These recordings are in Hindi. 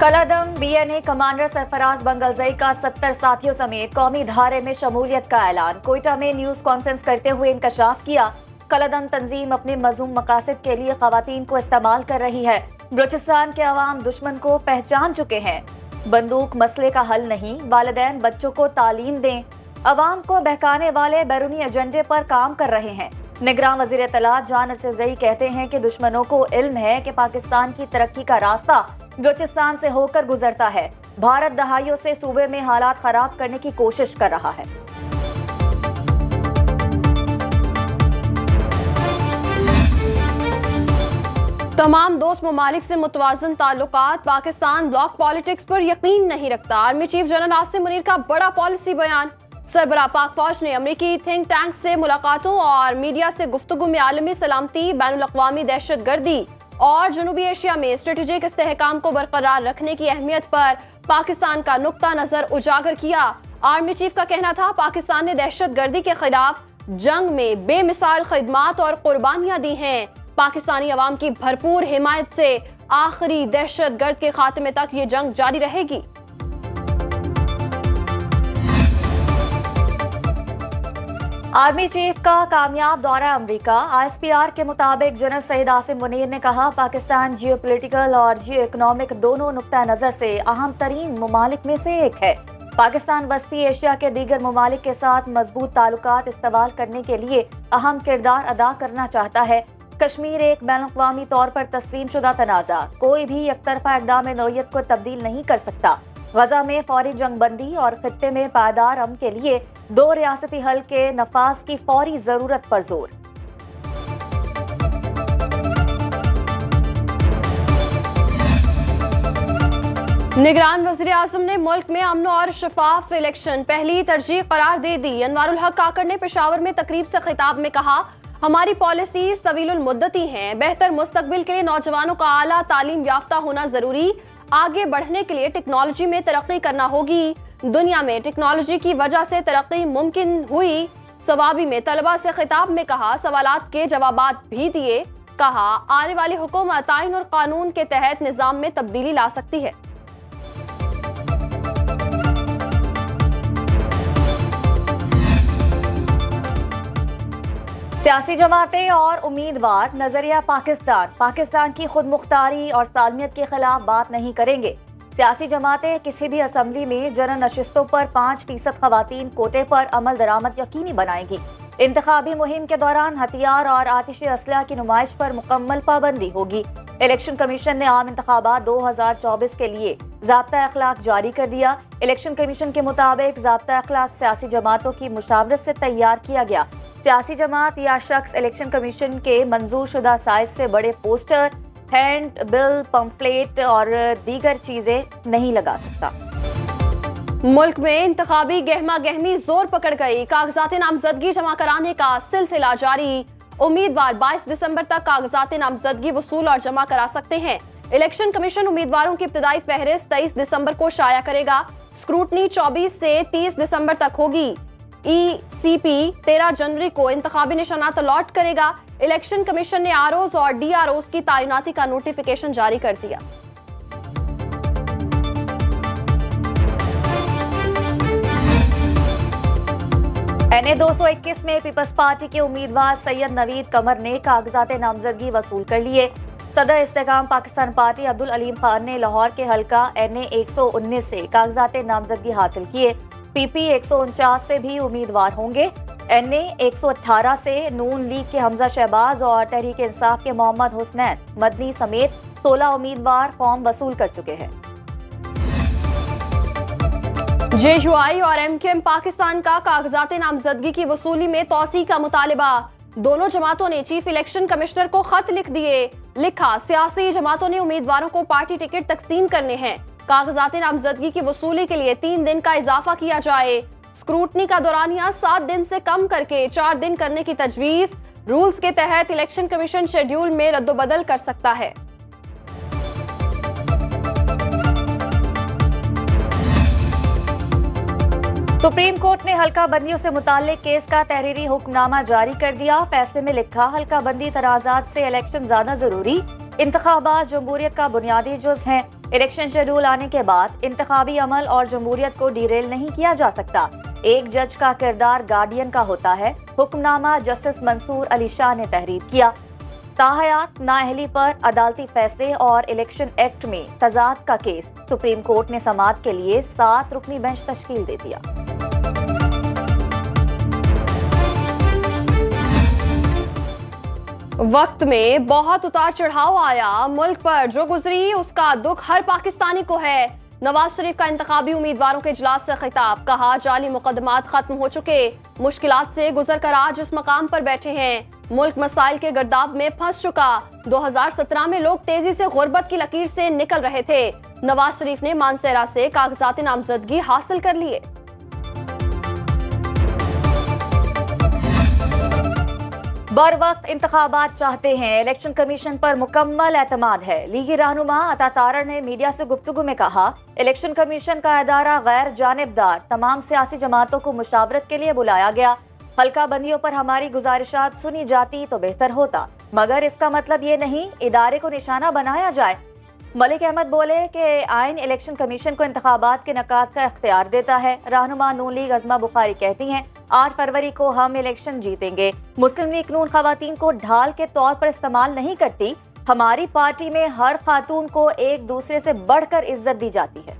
कलादम बीएनए कमांडर सरफराज बंगलजई का 70 साथियों समेत कौमी धारे में शमूलियत का ऐलान। कोयटा में न्यूज कॉन्फ्रेंस करते हुए इंकशाफ किया। कलादम तंजीम अपने मज़ूम मकासद के लिए खवातीन को इस्तेमाल कर रही है। बलूचिस्तान के अवाम दुश्मन को पहचान चुके हैं। बंदूक मसले का हल नहीं, वालिदैन बच्चों को तालीम दें। अवाम को बहकाने वाले बैरूनी एजेंडे पर काम कर रहे हैं। निगरान वज़ीर इत्तलात जान अरशदई कहते हैं कि दुश्मनों को इल्म है कि पाकिस्तान की तरक्की का रास्ता बलूचिस्तान से होकर गुजरता है। भारत दहाइयों से सूबे में हालात खराब करने की कोशिश कर रहा है। तमाम दोस्त ममालिक से मुतवाज़न ताल्लुकात, पाकिस्तान ब्लॉक पॉलिटिक्स पर यकीन नहीं रखता। Army chief general Asim Munir का बड़ा पॉलिसी बयान। सरबराह पाक फौज ने अमरीकी थिंक टैंक से मुलाकातों और मीडिया से गुफ्तगू में आलमी सलामती, बैनुल अक़वामी दहशत गर्दी और जनूबी एशिया में स्ट्रेटेजिक इस्तेहकाम को बरकरार रखने की अहमियत पर पाकिस्तान का नुक्ता नजर उजागर किया। आर्मी चीफ का कहना था, पाकिस्तान ने दहशत गर्दी के खिलाफ जंग में बेमिसाल खिदमात और कुर्बानियां दी हैं। पाकिस्तानी अवाम की भरपूर हिमायत से आखिरी दहशत गर्द के खात्मे तक ये जंग जारी रहेगी। आर्मी चीफ का कामयाब दौरा अमरीका। ISPR के मुताबिक जनरल सईद आसिम मुनीर ने कहा, पाकिस्तान जियोपॉलिटिकल और जियो इकोनॉमिक दोनों नुक्ता नजर से अहम तरीन ममालिक में से एक है। पाकिस्तान वस्ती एशिया के दीगर ममालिक के साथ मजबूत ताल्लुकात इस्तेमाल करने के लिए अहम किरदार अदा करना चाहता है। कश्मीर एक बैनुल-अक़वामी तौर पर तस्लीम शुदा तनाज़ा, कोई भी एकतरफा इक़दाम नौयत को तब्दील नहीं कर सकता। गजा में फौरी जंगबंदी और खित्ते में पायदार अमन के लिए 2 रियासती हल के नफाज की फौरी जरूरत पर जोर। निगरान वज़ीर आज़म ने मुल्क में अमन और शफाफ इलेक्शन पहली तरजीह करार दे दी। अनवारुल हक काकड़ ने पेशावर में तकरीब से खिताब में कहा, हमारी पॉलिसीज तवीलुल मुद्दती हैं। बेहतर मुस्तकबिल के लिए नौजवानों का आला तालीम याफ्ता होना जरूरी। आगे बढ़ने के लिए टेक्नोलॉजी में तरक्की करना होगी। दुनिया में टेक्नोलॉजी की वजह से तरक्की मुमकिन हुई। सवाबी में तलबा से खिताब में कहा, सवालात के जवाबात भी दिए। कहा, आने वाली हुकूमत आइन और कानून के तहत निजाम में तब्दीली ला सकती है। सियासी जमातें और उम्मीदवार नजरिया पाकिस्तान की खुद मुख्तारी और सालमियत के खिलाफ बात नहीं करेंगे। सियासी जमातें किसी भी असम्बली में जनरल नशिस्तों पर 5% खवातीन कोटे पर अमल दरामद यकीनी बनाएंगी। इंतखाबी मुहिम के दौरान हथियार और आतिशी असलहा की नुमाइश पर मुकम्मल पाबंदी होगी। इलेक्शन कमीशन ने आम इंतखाबात 2024 के लिए ज़ाब्ता अखलाक जारी कर दिया। इलेक्शन कमीशन के मुताबिक ज़ाब्ता अखलाक सियासी जमातों की मुशावरत से तैयार किया गया। सियासी जमात या शख्स इलेक्शन कमीशन के मंजूर शुदा साइज से बड़े पोस्टर, हैंड बिल, पंफलेट और दीगर चीजें नहीं लगा सकता। मुल्क में इंतखाबी गहमा गहमी जोर पकड़ गई। कागजात नामजदगी जमा कराने का सिलसिला जारी। उम्मीदवार 22 दिसंबर तक कागजात नामजदगी वसूल और जमा करा सकते हैं। इलेक्शन कमीशन उम्मीदवारों की इब्तदाई फहरिस्त 23 दिसंबर को शाया करेगा। स्क्रूटनी 24 से 30 दिसंबर तक होगी। ECP 13 जनवरी को इंतखाबी निशानात अलॉट करेगा। इलेक्शन कमीशन ने ROs और DROs की तैनाती का नोटिफिकेशन जारी कर दिया। NA 221 में पीपल्स पार्टी के उम्मीदवार सैयद नवीद कमर ने कागजात नामजदगी वसूल कर लिए। सदर इस्तेकाम पाकिस्तान पार्टी अब्दुल अलीम खान ने लाहौर के हल्का NA 119 से कागजात नामजदगी हासिल किए। PP 149 से भी उम्मीदवार होंगे। NA 118 से नून लीग के हमजा शहबाज और तहरीक इंसाफ के मोहम्मद हुसनैन मदनी समेत 16 उम्मीदवार फॉर्म वसूल कर चुके हैं। JUI और MKM पाकिस्तान का कागजात नामजदगी की वसूली में तौसी का मुतालिबा। दोनों जमातों ने चीफ इलेक्शन कमिश्नर को खत लिख दिए। लिखा, सियासी जमातों ने उम्मीदवारों को पार्टी टिकट तकसीम करने हैं। कागजात नामजदगी की वसूली के लिए 3 दिन का इजाफा किया जाए। स्क्रूटनी का दौरानिया 7 दिन से कम करके 4 दिन करने की तजवीज। रूल्स के तहत इलेक्शन कमीशन शेड्यूल में रद्दोबदल कर सकता है। सुप्रीम कोर्ट ने हल्का बंदियों से मुताल्लिक केस का तहरीरी हुक्मनामा जारी कर दिया। फैसले में लिखा, हल्का बंदी तराजात से इलेक्शन ज्यादा जरूरी। इंतखाबात जमहूरियत का बुनियादी जुज़ हैं। इलेक्शन शेड्यूल आने के बाद इंतखाबी अमल और जमहूरियत को डिरेल नहीं किया जा सकता। एक जज का किरदार गार्डियन का होता है। हुक्मनामा जस्टिस मंसूर अली शाह ने तहरीर किया। ताहयात नाअहली पर अदालती फैसले और इलेक्शन एक्ट में तजाद का केस, सुप्रीम कोर्ट ने समाअत के लिए 7 रुकनी बेंच तश्कील दे दिया। वक्त में बहुत उतार चढ़ाव आया, मुल्क पर जो गुजरी उसका दुख हर पाकिस्तानी को है। नवाज शरीफ का इंतखाबी उम्मीदवारों के इजलास से खिताब, कहा जाली मुकदमात खत्म हो चुके, मुश्किलात से गुजर कर आज इस मकाम पर बैठे हैं। मुल्क मसाइल के गर्दाब में फंस चुका। 2017 में लोग तेजी से गुर्बत की लकीर से निकल रहे थे। नवाज शरीफ ने मानसेरा से कागजात नामजदगी हासिल कर लिए। बर वक्त इंतखाबात चाहते हैं, इलेक्शन कमीशन पर मुकम्मल एतमाद है। लीगी रहनुमा अता तारड़ ने मीडिया से गुफ्तगू में कहा, इलेक्शन कमीशन का इदारा गैर जानिबदार, तमाम सियासी जमातों को मुशावरत के लिए बुलाया गया। हल्का बंदियों पर हमारी गुजारिशात सुनी जाती तो बेहतर होता, मगर इसका मतलब ये नहीं इदारे को निशाना बनाया जाए। मलिक अहमद बोले कि आइन इलेक्शन कमीशन को इंतखाबात के नकाद का इख्तियार देता है। रहनुमा नून लीग अज़मा बुखारी कहती हैं, 8 फरवरी को हम इलेक्शन जीतेंगे। मुस्लिम लीग नून खवातीन को ढाल के तौर पर इस्तेमाल नहीं करती। हमारी पार्टी में हर खातून को एक दूसरे से बढ़कर इज्जत दी जाती है।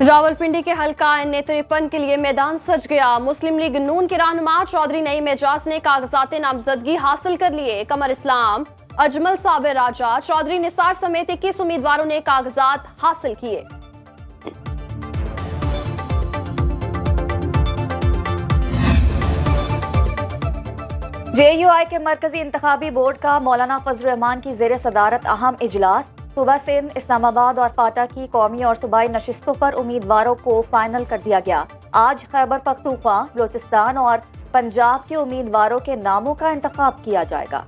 रावलपिंडी के हल्का NA-53 के लिए मैदान सज गया। मुस्लिम लीग नून के रहनुमा चौधरी नईम एजाज ने कागजात नामजदगी हासिल कर लिए। कमर इस्लाम, अजमल साबिर राजा, चौधरी निसार समेत 21 उम्मीदवारों ने कागजात हासिल किए। JUI के मरकजी इंतखाबी बोर्ड का मौलाना फजल रहमान की जेर सदारत अहम इजलास। सुबह सिंध, इस्लामाबाद और फाटा की कौमी और सूबाई नशिस्तों पर उम्मीदवारों को फाइनल कर दिया गया। आज खैबर पख्तूनख्वा, बलोचिस्तान और पंजाब के उम्मीदवारों के नामों का इंतखाब किया जाएगा।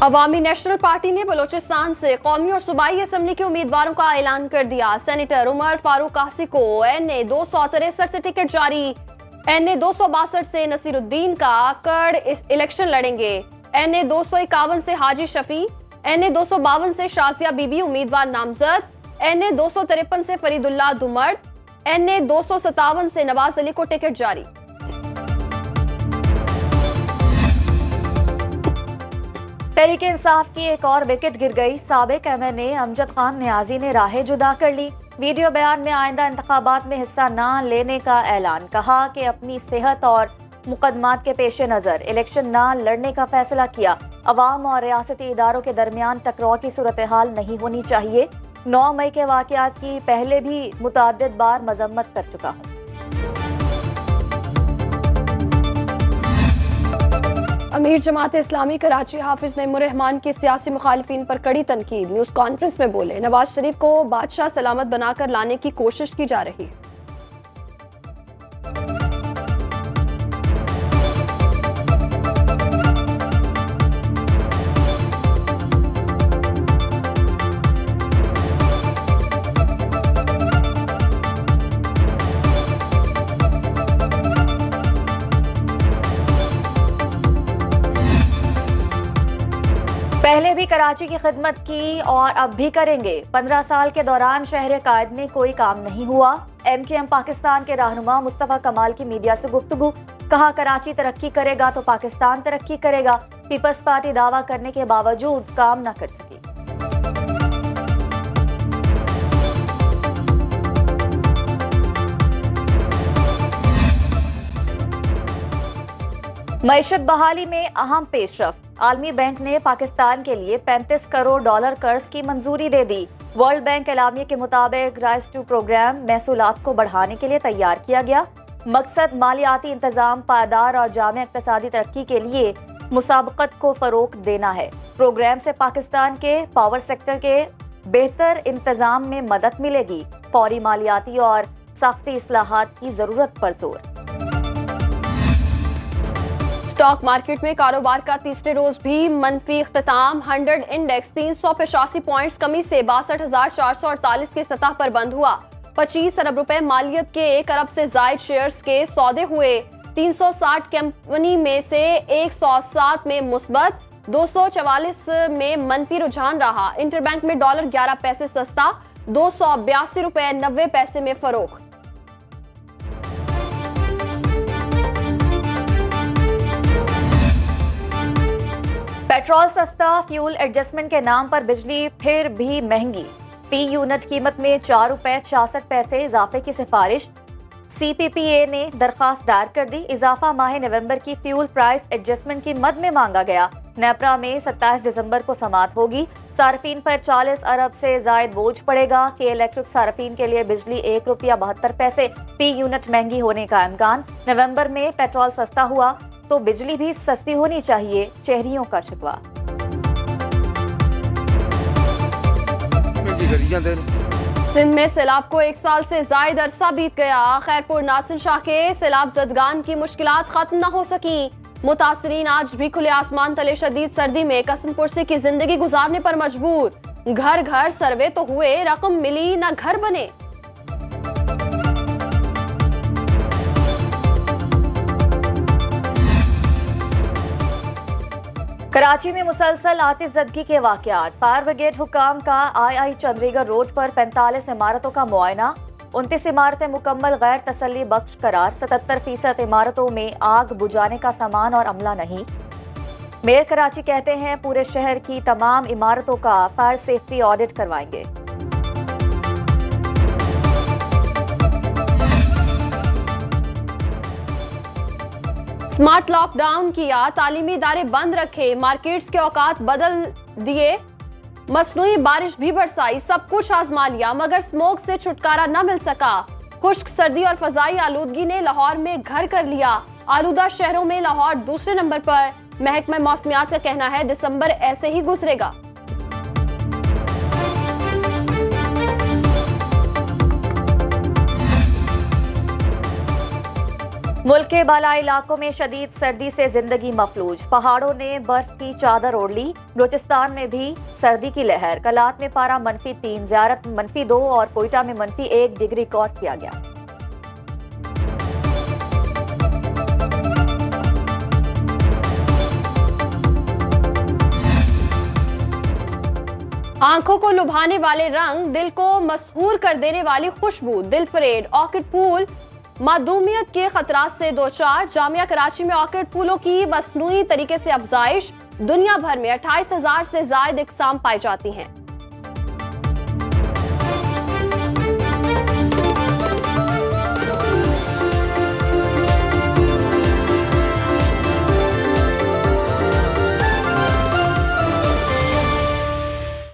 अवामी नेशनल पार्टी ने बलोचिस्तान से कौमी और सूबाई असम्बली के उम्मीदवारों का ऐलान कर दिया। सेनेटर उमर फारूक कासी को NA-263 से टिकट जारी। NA-262 से नसीरुद्दीन का कड़ इस इलेक्शन लड़ेंगे। NA-251 से हाजी शफी, NA-252 से शाजिया बीबी उम्मीदवार नामजद, NA-253 से फरीदुल्लाह दुमर, NA-257 से नवाज अली को टिकट जारी। तहरीक इंसाफ की एक और विकेट गिर गई। साबिक MNA अमजद खान नियाजी ने राहें जुदा कर ली। वीडियो बयान में आइंदा इंतखाबात में हिस्सा न लेने का ऐलान, कहा कि अपनी सेहत और मुकदमात के पेश नज़र इलेक्शन न लड़ने का फैसला किया। अवाम और रियासती इदारों के दरमियान टकराव की सूरत हाल नहीं होनी चाहिए। 9 मई के वाकयात की पहले भी मुतअद्दिद बार मजम्मत कर चुका हूँ। अमीर जमात इस्लामी कराची हाफिज नईमुर रहमान की सियासी मुखालिफिन पर कड़ी तनकीद। न्यूज़ कॉन्फ्रेंस में बोले, नवाज शरीफ को बादशाह सलामत बनाकर लाने की कोशिश की जा रही है। पहले भी कराची की खिदमत की और अब भी करेंगे। 15 साल के दौरान शहर कायद में कोई काम नहीं हुआ। MKM पाकिस्तान के रहनुमा मुस्तफा कमाल की मीडिया से गुफ्तगू, कहा कराची तरक्की करेगा तो पाकिस्तान तरक्की करेगा। पीपल्स पार्टी दावा करने के बावजूद काम न कर सकी। मईशत बहाली में अहम पेशरफ। आलमी बैंक ने पाकिस्तान के लिए $35 करोड़ कर्ज की मंजूरी दे दी। वर्ल्ड बैंक एलामिया के मुताबिक राइज टू प्रोग्राम महसूलात को बढ़ाने के लिए तैयार किया गया। मकसद मालियाती इंतजाम, पायदार और जामे इक्तसादी तरक्की के लिए मुसाबकत को फरोग देना है। प्रोग्राम से पाकिस्तान के पावर सेक्टर के बेहतर इंतजाम में मदद मिलेगी। फौरी मालियाती और साख्ती इस्लाहात की जरूरत पर जोर। स्टॉक मार्केट में कारोबार का तीसरे रोज भी मनफी इख्तिताम। 100 इंडेक्स 385 पॉइंट्स कमी से 62,448 की सतह पर बंद हुआ। 25 अरब रुपए मालियत के 1 अरब से जायद शेयर्स के सौदे हुए। 360 कंपनी में से 107 में मुस्बत, 244 में मनफी रुझान रहा। इंटरबैंक में डॉलर 11 पैसे सस्ता, 282 रुपए 90 पैसे में फरोख्त। पेट्रोल सस्ता, फ्यूल एडजस्टमेंट के नाम पर बिजली फिर भी महंगी। पी यूनिट कीमत में 4 रुपए 66 पैसे इजाफे की सिफारिश। CPPA ने दरखास्त दायर कर दी। इजाफा माह नवंबर की फ्यूल प्राइस एडजस्टमेंट की मद में मांगा गया। नेपरा में 27 दिसंबर को समाअत होगी। सार्फिन पर 40 अरब से जायद बोझ पड़ेगा। के इलेक्ट्रिक सार्फिन के लिए बिजली 1 रुपया 72 पैसे पी यूनिट महंगी होने का इम्कान। नवंबर में पेट्रोल सस्ता हुआ तो बिजली भी सस्ती होनी चाहिए, शहरियों का शिकवा। सिंध में सैलाब को 1 साल से जायद अरसा बीत गया। खैरपुर नाथन शाह के सैलाब जदगान की मुश्किलात खत्म न हो सकी। मुतासरीन आज भी खुले आसमान तले शदीद सर्दी में कसम कुर्सी की जिंदगी गुजारने पर मजबूर। घर घर सर्वे तो हुए, रकम मिली न घर बने। कराची में मुसलसल आतिशज़दगी के वाक़यात। फायर ब्रिगेड हुकाम का आई चंद्रीगढ़ रोड पर 45 इमारतों का मुआयना। 29 इमारतें मुकम्मल गैर तसल्ली बख्श करार। 77% इमारतों में आग बुझाने का सामान और अमला नहीं। मेयर कराची कहते हैं पूरे शहर की तमाम इमारतों का फायर सेफ्टी ऑडिट करवाएंगे। स्मार्ट लॉकडाउन किया, तालीमी इदारे बंद रखे, मार्केट्स के औकात बदल दिए, मसनूई बारिश भी बरसाई, सब कुछ आजमा लिया मगर स्मोक से छुटकारा न मिल सका। खुश्क सर्दी और फजाई आलूदगी ने लाहौर में घर कर लिया। आलूदा शहरों में लाहौर दूसरे नंबर पर। महकमा मौसमियात का कहना है दिसंबर ऐसे ही गुजरेगा। मुल्क के बालाई इलाकों में शदीद सर्दी से जिंदगी मफलूज। पहाड़ों ने बर्फ की चादर ओढ़ ली। बलूचिस्तान में भी सर्दी की लहर। कलात में पारा -3, ज़ियारत में -2 और कोयटा में -1 डिग्री रिकॉर्ड किया गया। आंखों को लुभाने वाले रंग, दिल को मसहूर कर देने वाली खुशबू, दिलफरेब ऑर्किड फूल मादूमियत के खतरात से दो चार। जामिया कराची में ऑर्किड फूलों की मसनूई तरीके से अफजाइश। दुनिया भर में 28,000 से ज्यादा इकसाम पाई जाती हैं।